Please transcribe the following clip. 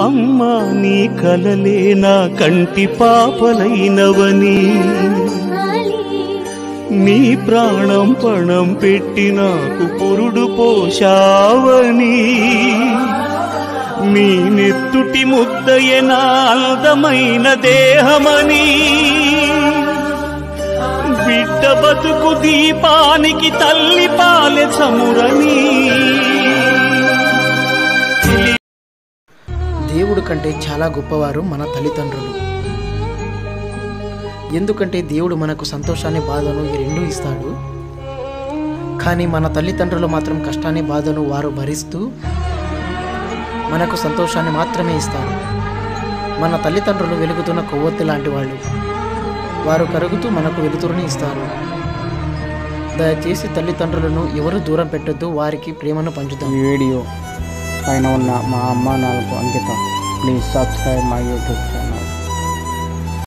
అమ్మా నీ కలలే నా కంటి పాపలైనవని, నీ ప్రాణం పణం పెట్టి నాకు పురుడు పోశావని, నీ నెత్తుటి ముద్దయే నా అందమైన దేహమని, బిడ్డ బతుకు దీపానికి తల్లి పాలె చమురని. దేవుడు కంటే చాలా గొప్పవారు మన తల్లిదండ్రులు. ఎందుకంటే దేవుడు మనకు సంతోషాన్ని బాధను ఈ రెండూ ఇస్తాడు. కానీ మన తల్లిదండ్రులు మాత్రం కష్టాన్ని బాధను వారు భరిస్తూ మనకు సంతోషాన్ని మాత్రమే ఇస్తారు. మన తల్లిదండ్రులు వెలుగుతున్న కొవ్వొత్తి లాంటి వాళ్ళు. వారు కరుగుతూ మనకు వెలుతురుని ఇస్తారు. దయచేసి తల్లిదండ్రులను ఎవరు దూరం పెట్టొద్దు, వారికి ప్రేమను పంచుతాం. ఈ వీడియో పైన ఉన్న మా అమ్మ నాన్నకు అంకితం. Please subscribe my YouTube channel.